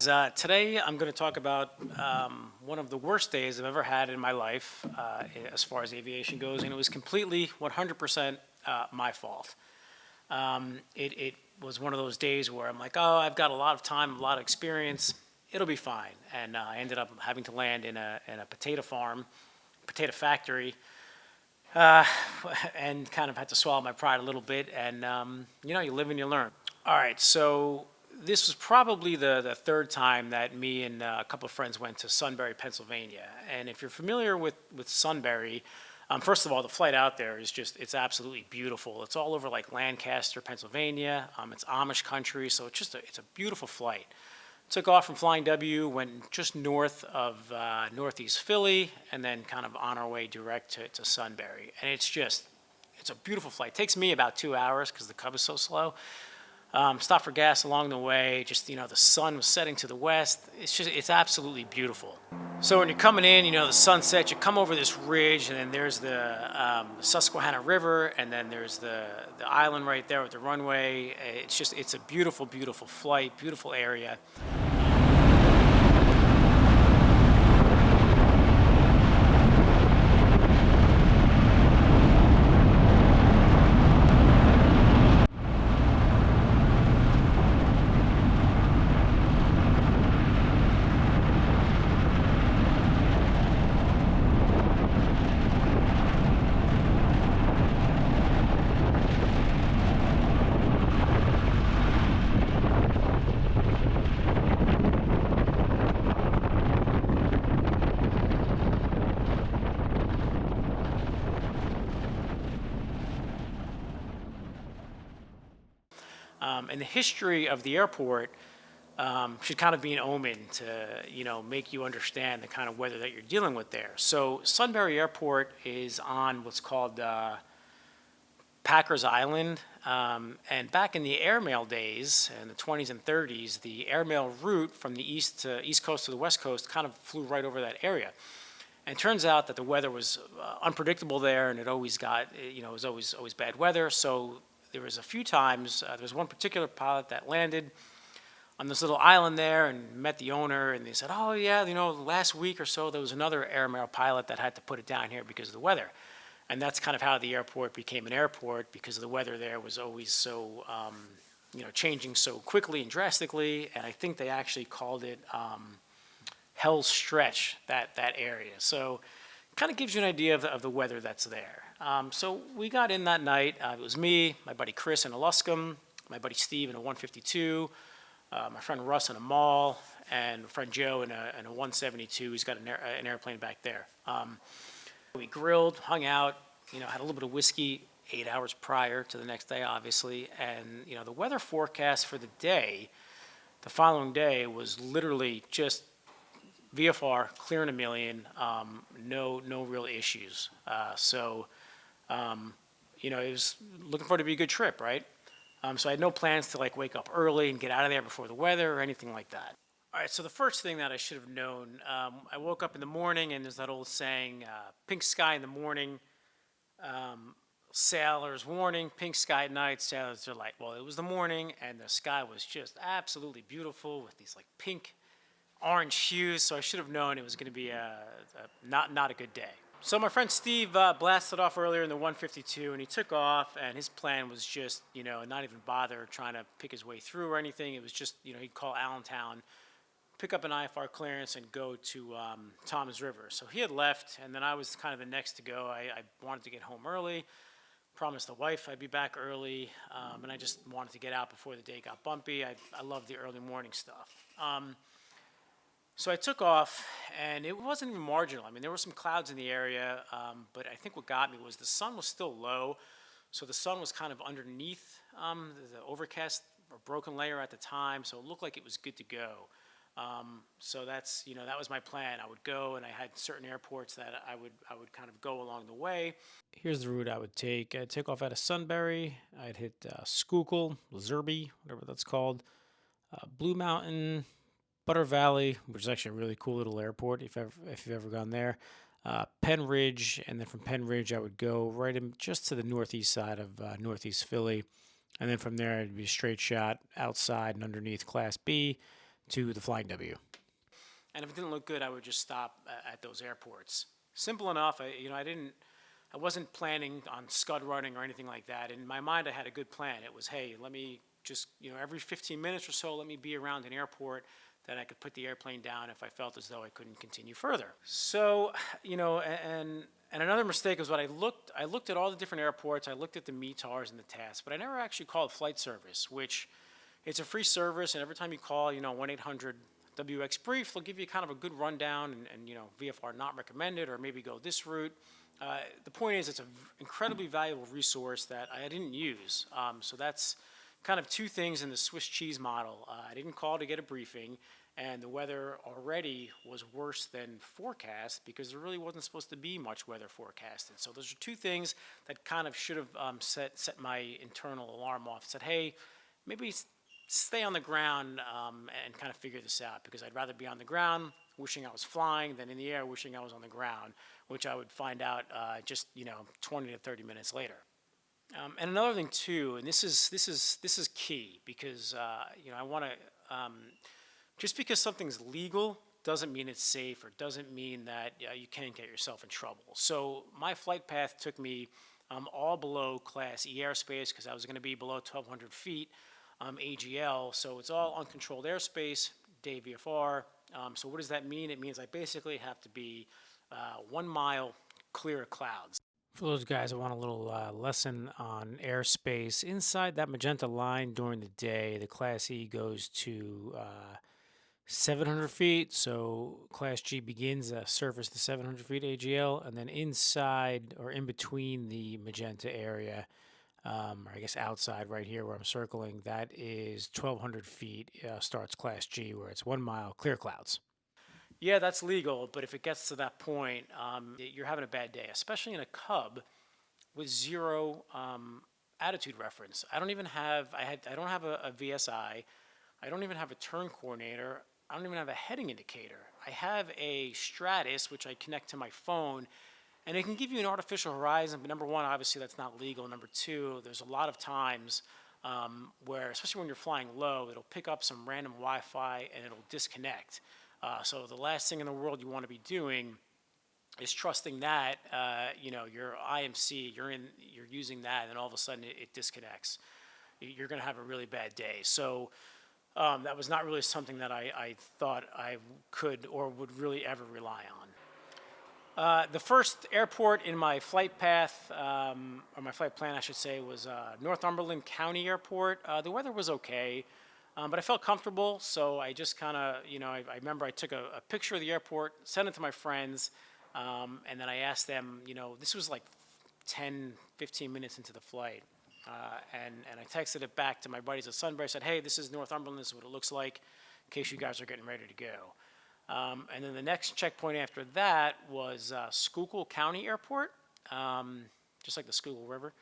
Today, I'm going to talk about one of the worst days I've ever had in my life as far as aviation goes, and it was completely 100% my fault. It was one of those days where I'm like, oh, I've got a lot of time, a lot of experience, it'll be fine. And I ended up having to land in a potato farm, potato factory, uh, and kind of had to swallow my pride a little bit. And, you live and you learn. All right, so this was probably the third time that me and a couple of friends went to Sunbury, Pennsylvania. And if you're familiar with Sunbury, first of all, the flight out there is it's absolutely beautiful. It's all over like Lancaster, Pennsylvania. It's Amish country, so it's a beautiful flight. Took off from Flying W, went just north of Northeast Philly, and then kind of on our way direct to Sunbury. And it's a beautiful flight. It takes me about 2 hours because the Cub is so slow. Stopped for gas along the way. The sun was setting to the west. It's absolutely beautiful. So when you're coming in, the sunset, you come over this ridge, and then there's the Susquehanna River, and then there's the island right there with the runway. It's a beautiful, beautiful flight, beautiful area. And the history of the airport should kind of be an omen to, make you understand the kind of weather that you're dealing with there. So Sunbury Airport is on what's called Packers Island. And back in the airmail days, in the 20s and 30s, the airmail route from the east coast to the west coast kind of flew right over that area. And it turns out that the weather was unpredictable there, and it always it was always bad weather. So there was a few times, there was one particular pilot that landed on this little island there and met the owner, and they said, oh yeah, last week or so there was another airmail pilot that had to put it down here because of the weather. And that's kind of how the airport became an airport, because the weather there was always so, changing so quickly and drastically. And I think they actually called it Hell's Stretch, that area. So it kind of gives you an idea of the weather that's there. So we got in that night. It was me, my buddy Chris in a Luscombe, my buddy Steve in a 152, my friend Russ in a Mall, and my friend Joe in a 172. He's got an airplane back there. We grilled, hung out, had a little bit of whiskey 8 hours prior to the next day, obviously. And, the weather forecast for the following day, was literally just VFR, clearing a million, no real issues. It was looking for it to be a good trip, right? So I had no plans to wake up early and get out of there before the weather or anything like that. All right, so the first thing that I should have known, I woke up in the morning, and there's that old saying, pink sky in the morning, sailors warning, pink sky at night, sailors delight. Well, it was the morning, and the sky was just absolutely beautiful with these pink, orange hues, so I should have known it was going to be not a good day. So my friend Steve blasted off earlier in the 152, and he took off, and his plan was just, not even bother trying to pick his way through or anything. It was just, he'd call Allentown, pick up an IFR clearance, and go to Toms River. So he had left, and then I was kind of the next to go. I wanted to get home early, promised the wife I'd be back early, and I just wanted to get out before the day got bumpy. I love the early morning stuff. So I took off, and it wasn't even marginal. I mean, there were some clouds in the area, but I think what got me was the sun was still low, so the sun was kind of underneath the overcast or broken layer at the time, so it looked like it was good to go. So that was my plan. I would go, and I had certain airports that I would kind of go along the way. Here's the route I would take. I'd take off out of Sunbury. I'd hit Schuylkill, Zerby, whatever that's called, Blue Mountain, Butter Valley, which is actually a really cool little airport if you've ever gone there. Penn Ridge, and then from Penn Ridge I would go right in just to the northeast side of Northeast Philly, and then from there it'd be a straight shot outside and underneath Class B to the Flying W. And if it didn't look good, I would just stop at those airports. Simple enough. I wasn't planning on scud running or anything like that. In my mind, I had a good plan. It was, hey, let me just, every 15 minutes or so, let me be around an airport that I could put the airplane down if I felt as though I couldn't continue further. So, and another mistake was what I looked at all the different airports. I looked at the METARs and the TAS, but I never actually called flight service, which it's a free service, and every time you call, 1-800 WX Brief, they'll give you kind of a good rundown and VFR not recommended, or maybe go this route. The point is, it's an incredibly valuable resource that I didn't use. So that's kind of two things in the Swiss cheese model. I didn't call to get a briefing, and the weather already was worse than forecast because there really wasn't supposed to be much weather forecasted. So those are two things that kind of should have set my internal alarm off. It said, hey, maybe stay on the ground and kind of figure this out, because I'd rather be on the ground wishing I was flying than in the air wishing I was on the ground, which I would find out just 20 to 30 minutes later. And another thing too, and this is key, because I want to just because something's legal doesn't mean it's safe, or doesn't mean that you can't get yourself in trouble. So my flight path took me all below Class E airspace, because I was going to be below 1,200 feet AGL. So it's all uncontrolled airspace, day VFR. So what does that mean? It means I basically have to be 1 mile clear of clouds. For those guys that want a little lesson on airspace, inside that magenta line during the day, the Class E goes to 700 feet. So Class G begins surface to 700 feet AGL, and then inside or in between the magenta area, or I guess outside right here where I'm circling, that is 1,200 feet starts Class G, where it's 1 mile clear clouds. Yeah, that's legal, but if it gets to that point, you're having a bad day, especially in a Cub with zero attitude reference. I don't have a VSI. I don't even have a turn coordinator. I don't even have a heading indicator. I have a Stratus, which I connect to my phone, and it can give you an artificial horizon, but number one, obviously that's not legal. Number two, there's a lot of times where, especially when you're flying low, it'll pick up some random Wi-Fi and it'll disconnect. So the last thing in the world you want to be doing is trusting that your IMC, you're using that, and all of a sudden it disconnects. You're going to have a really bad day. So that was not really something that I thought I could or would really ever rely on. The first airport in my flight path, or my flight plan, I should say, was Northumberland County Airport. The weather was okay. But I felt comfortable, so I just kind of, I remember I took a picture of the airport, sent it to my friends, and then I asked them, this was like 10, 15 minutes into the flight, and I texted it back to my buddies at Sunbury. I said, hey, this is Northumberland, this is what it looks like, in case you guys are getting ready to go. And then the next checkpoint after that was Schuylkill County Airport, just like the Schuylkill River.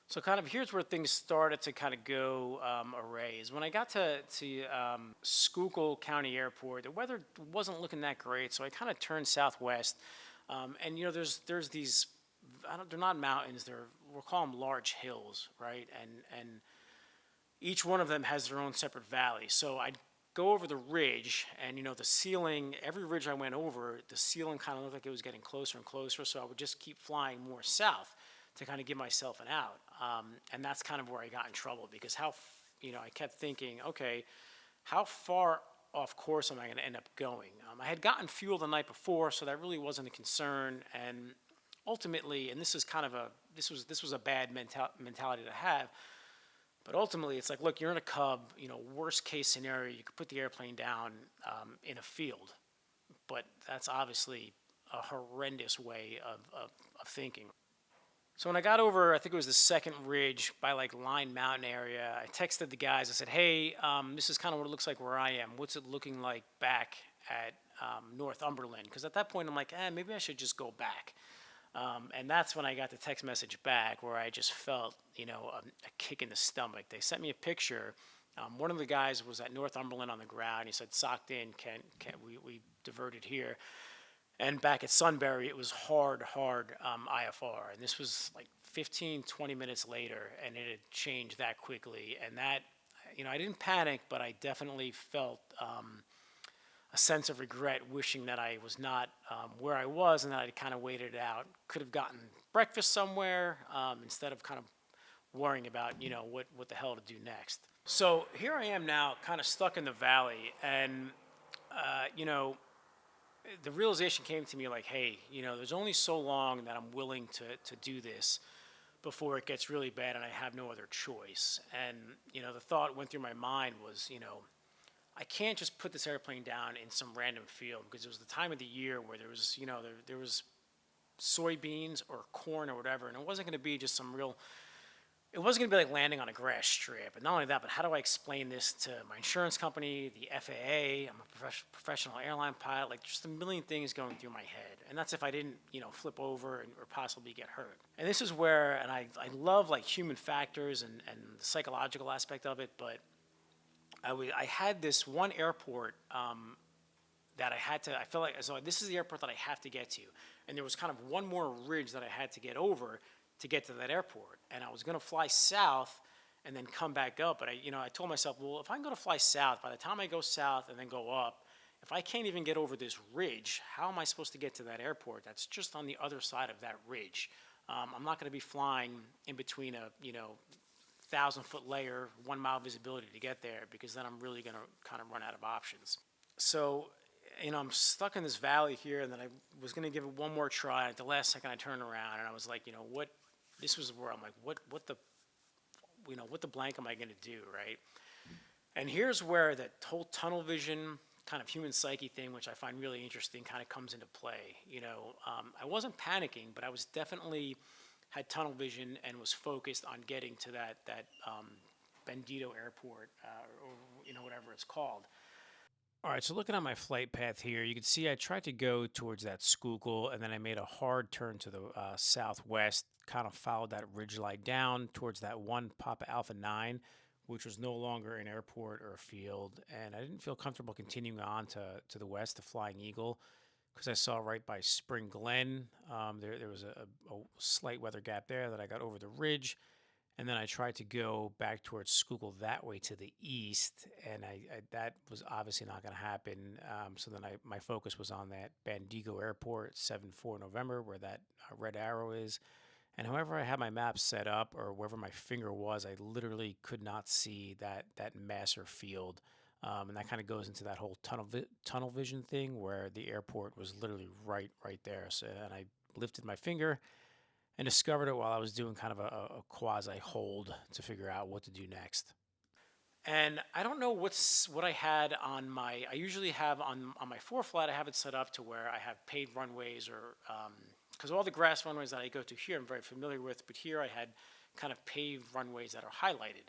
So kind of here's where things started to kind of go array. Is when I got to Schuylkill County Airport, the weather wasn't looking that great, so I kind of turned southwest. And there's these, they're not mountains, we'll call them large hills, right? And each one of them has their own separate valley. So I'd go over the ridge, and the ceiling, every ridge I went over, the ceiling kind of looked like it was getting closer and closer, so I would just keep flying more south to kind of give myself an out. And that's kind of where I got in trouble, because I kept thinking, okay, how far off course am I going to end up going? I had gotten fuel the night before, so that really wasn't a concern. And ultimately, and this is kind of this was a bad mentality to have, but ultimately it's like, look, you're in a Cub, worst case scenario, you could put the airplane down in a field, but that's obviously a horrendous way of thinking. So when I got over, I think it was the second ridge by like Line Mountain area, I texted the guys. I said, hey, this is kind of what it looks like where I am. What's it looking like back at Northumberland? Because at that point, I'm like, maybe I should just go back. And that's when I got the text message back where I just felt, a kick in the stomach. They sent me a picture. One of the guys was at Northumberland on the ground. He said, socked in, we diverted here. And back at Sunbury, it was hard IFR. And this was like 15, 20 minutes later, and it had changed that quickly. And that, I didn't panic, but I definitely felt a sense of regret, wishing that I was not where I was and that I'd kind of waited it out. Could have gotten breakfast somewhere instead of kind of worrying about, what the hell to do next. So here I am now, kind of stuck in the valley, and uh, you know, the realization came to me like, hey, there's only so long that I'm willing to do this before it gets really bad and I have no other choice. And the thought went through my mind was, I can't just put this airplane down in some random field, because it was the time of the year where there was, there was soybeans or corn or whatever, and it wasn't going to be just some real. It wasn't going to be like landing on a grass strip. And not only that, but how do I explain this to my insurance company, the FAA? I'm a professional airline pilot. Like, just a million things going through my head. And that's if I didn't, flip over or possibly get hurt. And this is where, and I love like human factors and the psychological aspect of it, but I had this one airport that I felt like, so this is the airport that I have to get to. And there was kind of one more ridge that I had to get over to get to that airport. And I was going to fly south and then come back up. But I told myself, well, if I'm going to fly south, by the time I go south and then go up, if I can't even get over this ridge, how am I supposed to get to that airport that's just on the other side of that ridge? I'm not going to be flying in between a, 1,000-foot layer, 1 mile visibility to get there, because then I'm really going to kind of run out of options. So, I'm stuck in this valley here, and then I was going to give it one more try. At the last second, I turned around, and I was like, what? This was where I'm like, what the blank am I going to do, right? And here's where that whole tunnel vision kind of human psyche thing, which I find really interesting, kind of comes into play. I wasn't panicking, but I was definitely had tunnel vision and was focused on getting to that Bandito Airport, or whatever it's called. All right, so looking at my flight path here, you can see I tried to go towards that Schuylkill, and then I made a hard turn to the southwest, kind of followed that ridge line down towards that one Papa Alpha 9, which was no longer an airport or a field. And I didn't feel comfortable continuing on to the west to Flying Eagle, because I saw right by Spring Glen, there was a slight weather gap there that I got over the ridge. And then I tried to go back towards Schuylkill that way to the east, and that was obviously not going to happen. So then my focus was on that Bandigo Airport, 7-4 November, where that red arrow is. And however I had my map set up, or wherever my finger was, I literally could not see that masser field. And that kind of goes into that whole tunnel vision thing, where the airport was literally right there. So, and I lifted my finger and discovered it while I was doing kind of a quasi hold to figure out what to do next. And I don't know what I had on my. I usually have on my ForeFlight, I have it set up to where I have paved runways, or because all the grass runways that I go to here I'm very familiar with, but here I had kind of paved runways that are highlighted.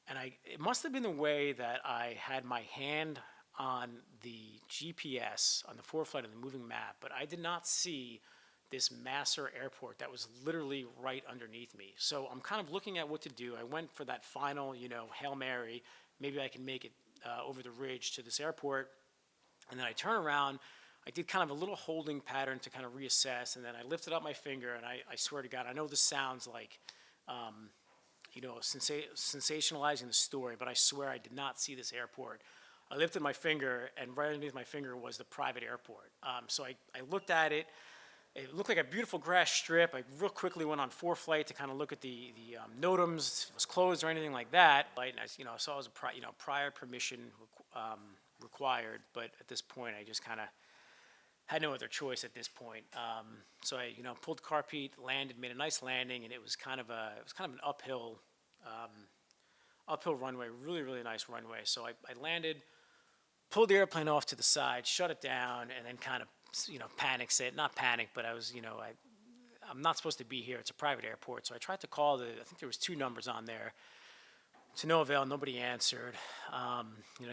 And it must have been the way that I had my hand on the GPS on the ForeFlight of the moving map, but I did not see this Masser airport that was literally right underneath me. So I'm kind of looking at what to do. I went for that final, Hail Mary. Maybe I can make it over the ridge to this airport. And then I turn around. I did kind of a little holding pattern to kind of reassess. And then I lifted up my finger, and I swear to God, I know this sounds like, sensationalizing the story, but I swear I did not see this airport. I lifted my finger, and right underneath my finger was the private airport. So I looked at it. It looked like a beautiful grass strip. I real quickly went on ForeFlight to kind of look at the NOTAMs, if it was closed or anything like that. And I saw it was a prior permission required, but at this point I just kind of had no other choice at this point. So I pulled the carpet, landed, made a nice landing, and it was kind of an uphill runway, really nice runway. So I landed, pulled the airplane off to the side, shut it down, and then kind of not panic, but I was, I'm not supposed to be here. It's a private airport. So I tried to call I think there was 2 numbers on there. To no avail, nobody answered.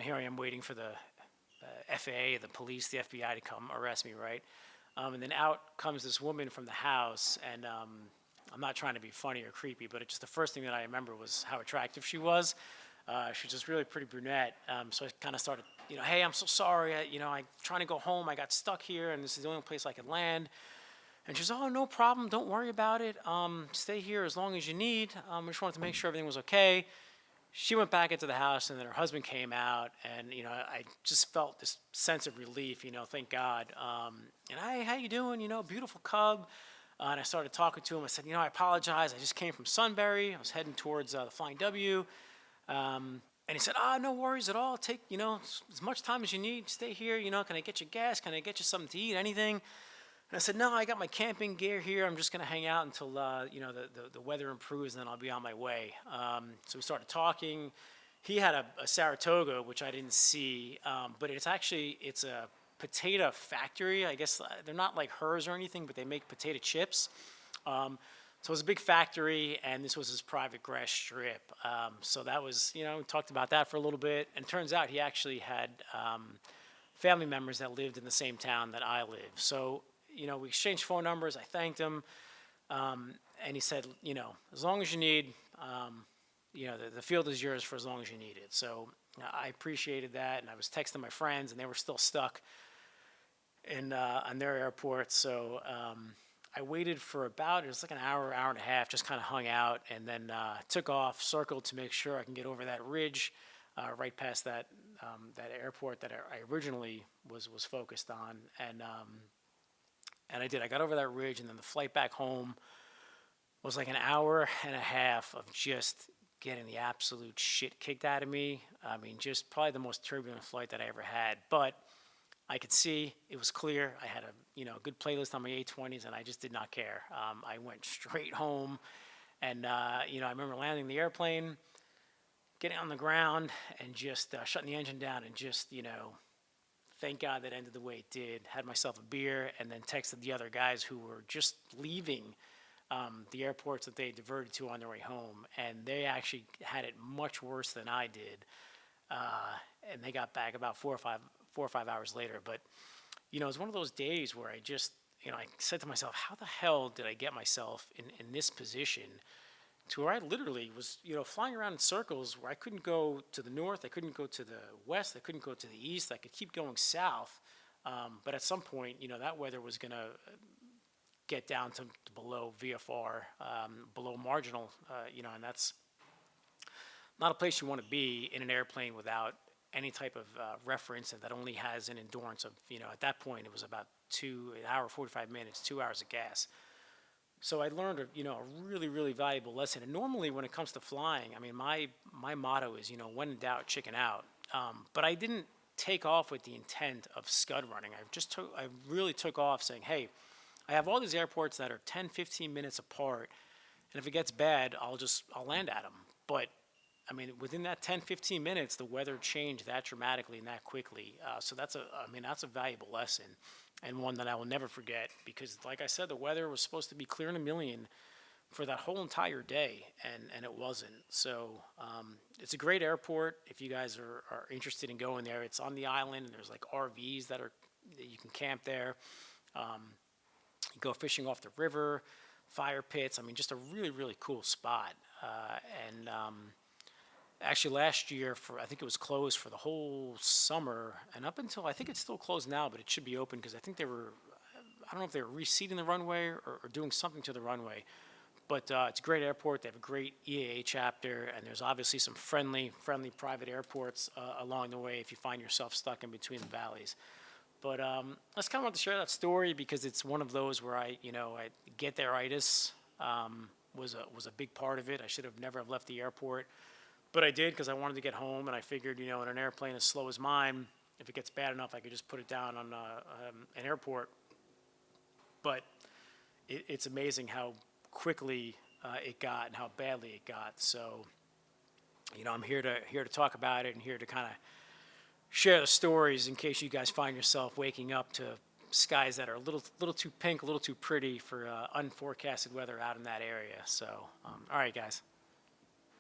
Here I am waiting for the FAA, the police, the FBI to come arrest me, right? And then out comes this woman from the house, and I'm not trying to be funny or creepy, but just the first thing that I remember was how attractive she was. She was just really pretty brunette. So I kind of started, hey, I'm so sorry. I'm trying to go home. I got stuck here, and this is the only place I could land. And she's, oh, no problem. Don't worry about it. Stay here as long as you need. I just wanted to make sure everything was okay. she went back into the house, and then her husband came out, and I just felt this sense of relief. Thank God. And hey, how you doing? Beautiful cub. And I started talking to him. I said, I apologize. I just came from Sunbury. I was heading towards the Flying W. And he said, no worries at all. Take, as much time as you need. Stay here. Can I get you gas? Can I get you something to eat? Anything? And I said, no, I got my camping gear here. I'm just going to hang out until, the weather improves, and then I'll be on my way. So we started talking. He had a Saratoga, which I didn't see, but it's a potato factory. I guess they're not like hers or anything, but they make potato chips. So it was a big factory, and this was his private grass strip. So that was, we talked about that for a little bit. And it turns out he actually had family members that lived in the same town that I live. So, we exchanged phone numbers. I thanked him. And he said, as long as you need, the field is yours for as long as you need it. So I appreciated that. And I was texting my friends, and they were still stuck on their airport. So I waited for it was like an hour, hour and a half, just kind of hung out, and then took off, circled to make sure I can get over that ridge right past that airport that I originally was focused on. And I did. I got over that ridge, and then the flight back home was like an hour and a half of just getting the absolute shit kicked out of me. I mean, just probably the most turbulent flight that I ever had. But I could see it was clear. I had a good playlist on my 820s, and I just did not care. I went straight home, and I remember landing the airplane, getting on the ground, and just shutting the engine down, and just thank God that ended the way it did. Had myself a beer, and then texted the other guys who were just leaving the airports that they diverted to on their way home, and they actually had it much worse than I did. And they got back about 4 or 5 hours later. But it was one of those days where I just I said to myself, how the hell did I get myself in this position to where I literally was flying around in circles, where I couldn't go to the north, I couldn't go to the west, I couldn't go to the east, I could keep going south, but at some point that weather was going to get down to below VFR, below marginal, and that's not a place you want to be in an airplane without any type of reference, and that only has an endurance of, at that point it was about an hour, 45 minutes, 2 hours of gas. So I learned a really, really valuable lesson. And normally when it comes to flying, I mean, my motto is, when in doubt, chicken out. But I didn't take off with the intent of scud running. I really took off saying, hey, I have all these airports that are 10, 15 minutes apart, and if it gets bad, I'll land at them. But I mean, within that 10, 15 minutes, the weather changed that dramatically and that quickly. So that's a valuable lesson, and one that I will never forget, because like I said, the weather was supposed to be clear in a million for that whole entire day, and it wasn't. So it's a great airport. If you guys are interested in going there, it's on the island, and there's like RVs that you can camp there. You go fishing off the river, fire pits. I mean, just a really, really cool spot. Actually, last year, I think it was closed for the whole summer, and up until, I think it's still closed now, but it should be open, because I think I don't know if they were reseeding the runway or doing something to the runway. But it's a great airport. They have a great EAA chapter, and there's obviously some friendly private airports along the way if you find yourself stuck in between the valleys. But I just kind of wanted to share that story, because it's one of those where I Get-There-Itis was a big part of it. I should have never have left the airport. But I did, because I wanted to get home, and I figured, in an airplane as slow as mine, if it gets bad enough, I could just put it down on an airport. But it's amazing how quickly it got and how badly it got. So, I'm here to talk about it, and here to kind of share the stories in case you guys find yourself waking up to skies that are a little too pink, a little too pretty for unforecasted weather out in that area. So, all right, guys.